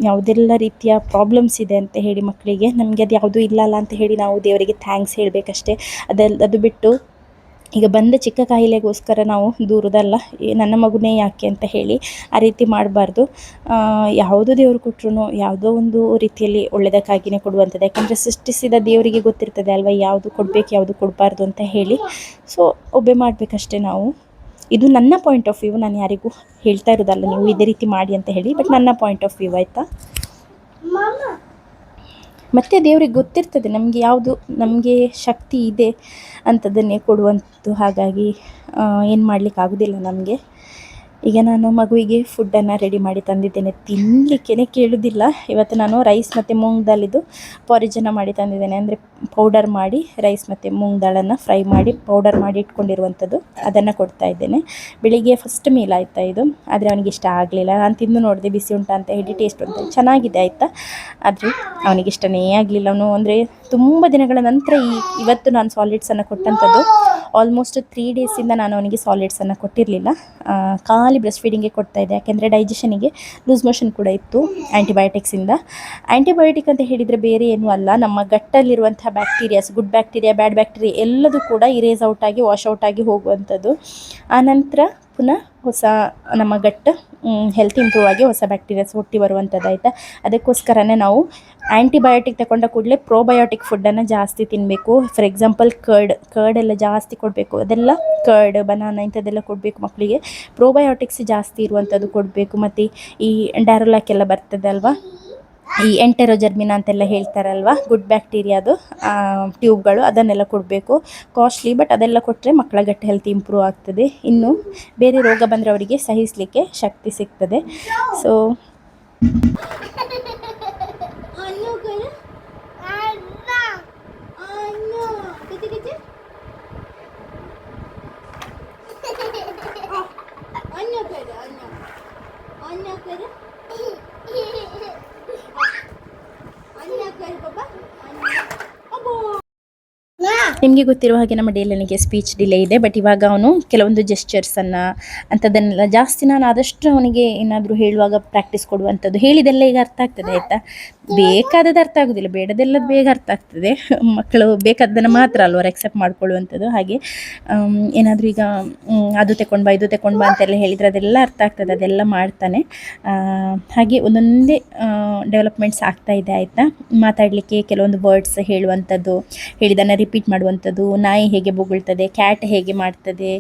ಯಾವುದೆಲ್ಲ ರೀತಿಯ ಪ್ರಾಬ್ಲಮ್ಸ್ ಇದೆ ಅಂತ ಹೇಳಿ ಮಕ್ಕಳಿಗೆ. ನಮಗೆ ಅದು ಯಾವುದೂ ಇಲ್ಲಲ್ಲ ಅಂತ ಹೇಳಿ ನಾವು ದೇವರಿಗೆ ಥ್ಯಾಂಕ್ಸ್ ಹೇಳಬೇಕಷ್ಟೇ. ಅದು ಬಿಟ್ಟು ಈಗ ಬಂದ ಚಿಕ್ಕ ಕಾಯಿಲೆಗೋಸ್ಕರ ನಾವು ದೂರದಲ್ಲ, ನನ್ನ ಮಗುನೇ ಯಾಕೆ ಅಂತ ಹೇಳಿ ಆ ರೀತಿ ಮಾಡಬಾರ್ದು. ಯಾವುದೋ ದೇವರು ಕೊಟ್ಟರು ಯಾವುದೋ ಒಂದು ರೀತಿಯಲ್ಲಿ ಒಳ್ಳೆಯದಕ್ಕಾಗಿಯೇ ಕೊಡುವಂಥದ್ದು. ಯಾಕಂದರೆ ಸೃಷ್ಟಿಸಿದ ದೇವರಿಗೆ ಗೊತ್ತಿರ್ತದೆ ಅಲ್ವಾ, ಯಾವುದು ಕೊಡಬೇಕು ಯಾವುದು ಕೊಡಬಾರ್ದು ಅಂತ ಹೇಳಿ. ಸೊ ಒಬ್ಬೆ ಮಾಡಬೇಕಷ್ಟೇ ನಾವು. ಇದು ನನ್ನ ಪಾಯಿಂಟ್ ಆಫ್ ವ್ಯೂ, ನಾನು ಯಾರಿಗೂ ಹೇಳ್ತಾ ಇರೋದಲ್ಲ ನೀವು ಇದೇ ರೀತಿ ಮಾಡಿ ಅಂತ ಹೇಳಿ, ಬಟ್ ನನ್ನ ಪಾಯಿಂಟ್ ಆಫ್ ವ್ಯೂ ಆಯಿತಾ. ಮತ್ತು ದೇವ್ರಿಗೆ ಗೊತ್ತಿರ್ತದೆ ನಮಗೆ ಯಾವುದು ನಮಗೆ ಶಕ್ತಿ ಇದೆ ಅಂಥದ್ದನ್ನೇ ಕೊಡುವಂಥದ್ದು. ಹಾಗಾಗಿ ಏನು ಮಾಡಲಿಕ್ಕಾಗೋದಿಲ್ಲ ನಮಗೆ. ಈಗ ನಾನು ಮಗುವಿಗೆ ಫುಡ್ಡನ್ನು ರೆಡಿ ಮಾಡಿ ತಂದಿದ್ದೇನೆ. ತಿನ್ನಲಿಕ್ಕೇ ಕೇಳೋದಿಲ್ಲ. ಇವತ್ತು ನಾನು ರೈಸ್ ಮತ್ತು ಮೂಂಗ್ ದಾಲಿದು ಪಾರಿಜನ್ನು ಮಾಡಿ ತಂದಿದ್ದೇನೆ. ಅಂದರೆ ಪೌಡರ್ ಮಾಡಿ ರೈಸ್ ಮತ್ತು ಮೂಂಗ್ ದಾಳನ್ನು ಫ್ರೈ ಮಾಡಿ ಪೌಡರ್ ಮಾಡಿ ಇಟ್ಕೊಂಡಿರುವಂಥದ್ದು, ಅದನ್ನು ಕೊಡ್ತಾ ಇದ್ದೇನೆ. ಬೆಳಿಗ್ಗೆ ಫಸ್ಟ್ ಮೀಲ್ ಆಯಿತಾ ಇದು. ಆದರೆ ಅವನಿಗೆ ಇಷ್ಟ ಆಗಲಿಲ್ಲ. ನಾನು ತಿಂದು ನೋಡಿದೆ ಬಿಸಿ ಉಂಟಾ ಅಂತ ಹೇಳಿ, ಟೇಸ್ಟ್ ಉಂಟು ಚೆನ್ನಾಗಿದೆ ಆಯಿತಾ. ಆದರೆ ಅವನಿಗೆ ಇಷ್ಟನೇ ಆಗಲಿಲ್ಲ. ಅವನು ಅಂದರೆ ತುಂಬ ದಿನಗಳ ನಂತರ ಇವತ್ತು ನಾನು ಸಾಲಿಡ್ಸನ್ನು ಕೊಟ್ಟಂಥದ್ದು. ಆಲ್ಮೋಸ್ಟ್ 3 ಡೇಸಿಂದ ನಾನು ಅವನಿಗೆ ಸಾಲಿಡ್ಸನ್ನು ಕೊಟ್ಟಿರಲಿಲ್ಲ. ಖಾಲಿ ಬ್ರೆಸ್ಟ್ ಫೀಡಿಂಗ್ಗೆ ಕೊಡ್ತಾಯಿದ್ದೆ. ಯಾಕೆಂದರೆ ಡೈಜೆಷನಿಗೆ ಲೂಸ್ ಮೋಷನ್ ಕೂಡ ಇತ್ತು ಆ್ಯಂಟಿಬಯೋಟಿಕ್ಸಿಂದ. ಆ್ಯಂಟಿಬಯೋಟಿಕ್ ಅಂತ ಹೇಳಿದರೆ ಬೇರೆ ಏನೂ ಅಲ್ಲ, ನಮ್ಮ ಗಟ್ಟಲ್ಲಿರುವಂಥ ಬ್ಯಾಕ್ಟೀರಿಯಾಸ್, ಗುಡ್ ಬ್ಯಾಕ್ಟೀರಿಯಾ, ಬ್ಯಾಡ್ ಬ್ಯಾಕ್ಟೀರಿಯಾ ಎಲ್ಲದೂ ಕೂಡ ಇರೇಸ್ ಔಟಾಗಿ ವಾಶ್ ಔಟಾಗಿ ಹೋಗುವಂಥದ್ದು. ಆನಂತರ ಪುನಃ ಹೊಸ ನಮ್ಮ ಗಟ್ಟು ಹೆಲ್ತ್ ಇಂಪ್ರೂವ್ ಆಗಿ ಹೊಸ ಬ್ಯಾಕ್ಟೀರಿಯಾಸ್ ಹುಟ್ಟಿ ಬರುವಂಥದ್ದು ಆಯಿತಾ. ಅದಕ್ಕೋಸ್ಕರನೇ ನಾವು ಆ್ಯಂಟಿಬಯೋಟಿಕ್ ತಗೊಂಡ ಕೂಡಲೇ ಪ್ರೋಬಯೋಟಿಕ್ ಫುಡ್ಡನ್ನು ಜಾಸ್ತಿ ತಿನ್ನಬೇಕು. ಫಾರ್ ಎಕ್ಸಾಂಪಲ್ ಕರ್ಡ್ ಎಲ್ಲ ಜಾಸ್ತಿ ಕೊಡಬೇಕು. ಅದೆಲ್ಲ ಕರ್ಡ್, ಬನಾನಾ ಇಂಥದ್ದೆಲ್ಲ ಕೊಡಬೇಕು ಮಕ್ಕಳಿಗೆ. ಪ್ರೋಬಯೋಟಿಕ್ಸ್ ಜಾಸ್ತಿ ಇರುವಂಥದ್ದು ಕೊಡಬೇಕು. ಮತ್ತು ಈ ಡ್ಯಾರೋಲಾಕ್ ಎಲ್ಲ ಬರ್ತದೆ ಅಲ್ವಾ, ಈ ಎಂಟೆರೋಜರ್ಮಿನಾ ಅಂತೆಲ್ಲ ಹೇಳ್ತಾರಲ್ವ, ಗುಡ್ ಬ್ಯಾಕ್ಟೀರಿಯಾದು ಟ್ಯೂಬ್ಗಳು, ಅದನ್ನೆಲ್ಲ ಕೊಡಬೇಕು. ಕಾಸ್ಟ್ಲಿ, ಬಟ್ ಅದೆಲ್ಲ ಕೊಟ್ಟರೆ ಮಕ್ಕಳ ಗಟ್ಟಿ ಹೆಲ್ತ್ ಇಂಪ್ರೂವ್ ಆಗ್ತದೆ. ಇನ್ನು ಬೇರೆ ರೋಗ ಬಂದರೆ ಅವರಿಗೆ ಸಹಿಸಲಿಕ್ಕೆ ಶಕ್ತಿ ಸಿಗ್ತದೆ. ಸೊ ನಿಮಗೆ ಗೊತ್ತಿರುವ ಹಾಗೆ ನಮ್ಮ ಡೇಲನಿಗೆ ಸ್ಪೀಚ್ ಡಿಲೇ ಇದೆ. ಬಟ್ ಇವಾಗ ಅವನು ಕೆಲವೊಂದು ಜೆಸ್ಚರ್ಸನ್ನು ಅಂಥದ್ದನ್ನೆಲ್ಲ ಜಾಸ್ತಿ ನಾನು ಆದಷ್ಟು ಅವನಿಗೆ ಏನಾದರೂ ಹೇಳುವಾಗ ಪ್ರಾಕ್ಟೀಸ್ ಕೊಡುವಂಥದ್ದು. ಹೇಳಿದೆಲ್ಲ ಈಗ ಅರ್ಥ ಆಗ್ತದೆ ಆಯಿತಾ. ಬೇಕಾದದ್ದು ಅರ್ಥ ಆಗೋದಿಲ್ಲ, ಬೇಡದೆಲ್ಲದು ಬೇಗ ಅರ್ಥ ಆಗ್ತದೆ. ಮಕ್ಕಳು ಬೇಕಾದ್ದನ್ನು ಮಾತ್ರ ಅಲ್ವ ಎಕ್ಸೆಪ್ಟ್ ಮಾಡ್ಕೊಳ್ಳುವಂಥದ್ದು. ಹಾಗೆ ಏನಾದರೂ ಈಗ ಅದು ತಗೊಂಡು ಬಾ ಇದು ತಗೊಂಡು ಬಾ ಅಂತೆಲ್ಲ ಹೇಳಿದರೆ ಅದೆಲ್ಲ ಅರ್ಥ ಆಗ್ತದೆ, ಅದೆಲ್ಲ ಮಾಡ್ತಾನೆ. ಹಾಗೆ ಒಂದೊಂದೇ ಡೆವಲಪ್ಮೆಂಟ್ಸ್ ಆಗ್ತಾಯಿದೆ ಆಯಿತಾ. ಮಾತಾಡಲಿಕ್ಕೆ ಕೆಲವೊಂದು ವರ್ಡ್ಸ್ ಹೇಳುವಂಥದ್ದು, ಹೇಳಿದ್ದನ್ನು ರಿಪೀಟ್ ಮಾಡುವಂಥದ್ದು, ನಾಯಿ ಹೇಗೆ ಬೊಗಳ್ತದೆ, ಕ್ಯಾಟ್ ಹೇಗೆ ಮಾಡ್ತದೆ,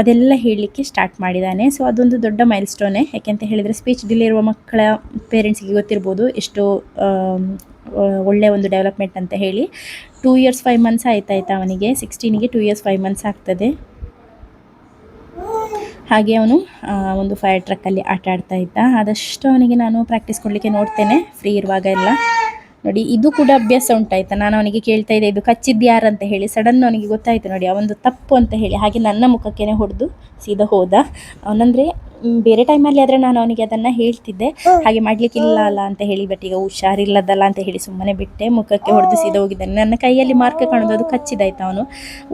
ಅದೆಲ್ಲ ಹೇಳಲಿಕ್ಕೆ ಸ್ಟಾರ್ಟ್ ಮಾಡಿದ್ದಾನೆ. ಸೊ ಅದೊಂದು ದೊಡ್ಡ ಮೈಲ್ ಸ್ಟೋನೇ. ಯಾಕೆಂತ ಹೇಳಿದರೆ ಸ್ಪೀಚ್ ಡಿಲೇ ಇರುವ ಮಕ್ಕಳ ಪೇರೆಂಟ್ಸ್ಗೆ ಗೊತ್ತಿರ್ಬೋದು ಎಷ್ಟು ಒಳ್ಳೆಯ ಒಂದು ಡೆವಲಪ್ಮೆಂಟ್ ಅಂತ ಹೇಳಿ. 2 years 5 months ಆಯ್ತಾಯ್ತಾ ಅವನಿಗೆ. 16ಗೆ 2 years 5 months ಆಗ್ತದೆ. ಹಾಗೆ ಅವನು ಒಂದು ಫೈರ್ ಟ್ರಕ್ಕಲ್ಲಿ ಆಟ ಆಡ್ತಾ ಇದ್ದ. ಆದಷ್ಟು ಅವನಿಗೆ ನಾನು ಪ್ರಾಕ್ಟೀಸ್ ಕೊಡಲಿಕ್ಕೆ ನೋಡ್ತೇನೆ ಫ್ರೀ ಇರುವಾಗ ಎಲ್ಲ. ನೋಡಿ, ಇದು ಕೂಡ ಅಭ್ಯಾಸ ಉಂಟಾಯ್ತಾ. ನಾನು ಅವನಿಗೆ ಕೇಳ್ತಾ ಇದ್ದೆ ಇದು ಕಚ್ಚಿದ್ದು ಯಾರು ಅಂತ ಹೇಳಿ. ಸಡನ್ ಅವನಿಗೆ ಗೊತ್ತಾಯಿತು ನೋಡಿ ಅವನದು ತಪ್ಪು ಅಂತ ಹೇಳಿ. ಹಾಗೆ ನನ್ನ ಮುಖಕ್ಕೇ ಹೊಡೆದು ಸೀದಾ ಹೋದ. ಅವನಂದರೆ ಬೇರೆ ಟೈಮಲ್ಲಿ ಆದರೆ ನಾನು ಅವನಿಗೆ ಅದನ್ನು ಹೇಳ್ತಿದ್ದೆ, ಹಾಗೆ ಮಾಡಲಿಕ್ಕಿಲ್ಲ ಅಲ್ಲ ಅಂತ ಹೇಳಿ. ಬಟ್ ಈಗ ಹುಷಾರಿಲ್ಲದಲ್ಲ ಅಂತ ಹೇಳಿ ಸುಮ್ಮನೆ ಬಿಟ್ಟೆ. ಮುಖಕ್ಕೆ ಹೊಡೆದು ಸೀದಾ ಹೋಗಿದ್ದಾನೆ. ನನ್ನ ಕೈಯಲ್ಲಿ ಮಾರ್ಕ್ ಕಾಣೋದು, ಅದು ಕಚ್ಚಿದಾಯ್ತು. ಅವನು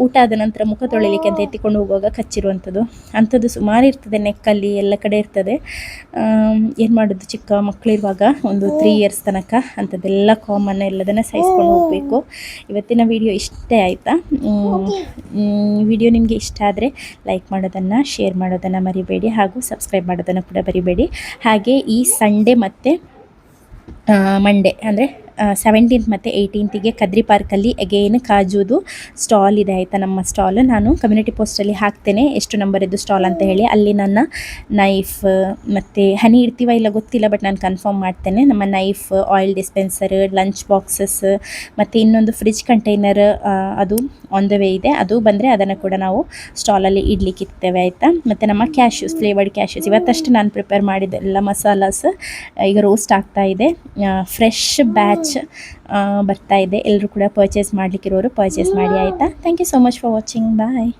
ಊಟ ಆದ ನಂತರ ಮುಖ ತೊಳಿಲಿಕ್ಕೆ ಅಂತ ಎತ್ತಿಕೊಂಡು ಹೋಗುವಾಗ ಕಚ್ಚಿರುವಂಥದ್ದು. ಅಂಥದ್ದು ಸುಮಾರು ಇರ್ತದೆ, ನೆಕ್ಕಲ್ಲಿ ಎಲ್ಲ ಕಡೆ ಇರ್ತದೆ. ಏನು ಮಾಡೋದು, ಚಿಕ್ಕ ಮಕ್ಕಳಿರುವಾಗ ಒಂದು 3 years ತನಕ ಅಂಥದ್ದೆಲ್ಲ ಕಾಮನ್, ಎಲ್ಲದನ್ನು ಸಹಿಸ್ಕೊಂಡು ಹೋಗಬೇಕು. ಇವತ್ತಿನ ವಿಡಿಯೋ ಇಷ್ಟೇ ಆಯಿತಾ. ವಿಡಿಯೋ ನಿಮಗೆ ಇಷ್ಟ ಆದರೆ ಲೈಕ್ ಮಾಡೋದನ್ನು, ಶೇರ್ ಮಾಡೋದನ್ನು ಮರಿಬೇಡಿ. ಹಾಗೂ ಸಬ್ಸ್ಕ್ರೈಬ್ ಮಾಡೋದನ್ನು ಕೂಡ ಮರಿಬೇಡಿ. ಹಾಗೆ ಈ ಸಂಡೇ ಮತ್ತು ಮಂಡೇ ಅಂದರೆ 17th ಮತ್ತು 18th ಕದ್ರಿ ಪಾರ್ಕಲ್ಲಿ ಅಗೇನ್ ಕಾಜುದು ಸ್ಟಾಲ್ ಇದೆ ಆಯಿತಾ. ನಮ್ಮ ಸ್ಟಾಲ್ ನಾನು ಕಮ್ಯುನಿಟಿ ಪೋಸ್ಟಲ್ಲಿ ಹಾಕ್ತೇನೆ ಎಷ್ಟು ನಂಬರ್ ಇದ್ದು ಸ್ಟಾಲ್ ಅಂತ ಹೇಳಿ. ಅಲ್ಲಿ ನನ್ನ ನೈಫ್ ಮತ್ತು ಹನಿ ಇಡ್ತೀವ ಇಲ್ಲ ಗೊತ್ತಿಲ್ಲ, ಬಟ್ ನಾನು ಕನ್ಫರ್ಮ್ ಮಾಡ್ತೇನೆ. ನಮ್ಮ knife, oil dispenser, lunch boxes ಮತ್ತು ಇನ್ನೊಂದು ಫ್ರಿಜ್ ಕಂಟೈನರ್ ಅದು ಆನ್ ದ ವೇ ಇದೆ. ಅದು ಬಂದರೆ ಅದನ್ನು ಕೂಡ ನಾವು ಸ್ಟಾಲಲ್ಲಿ ಇಡ್ಲಿಕ್ಕಿರ್ತೇವೆ ಆಯಿತಾ. ಮತ್ತು ನಮ್ಮ ಕ್ಯಾಶ್ಯೂಸ್, ಫ್ಲೇವರ್ಡ್ ಕ್ಯಾಶ್ಯೂಸ್ ಇವತ್ತಷ್ಟು ನಾನು ಪ್ರಿಪೇರ್ ಮಾಡಿದ್ದೆಲ್ಲ ಮಸಾಲಾಸ್ ಈಗ ರೋಸ್ಟ್ ಆಗ್ತಾ ಇದೆ. ಫ್ರೆಶ್ ಬ್ಯಾಚ್ ಬರ್ತಾ ಇದೆ. ಎಲ್ಲರೂ ಕೂಡ ಪರ್ಚೇಸ್ ಮಾಡಲಿಕ್ಕಿರೋರು ಪರ್ಚೇಸ್ ಮಾಡಿ ಆಯಿತಾ. Thank you so much for watching. Bye.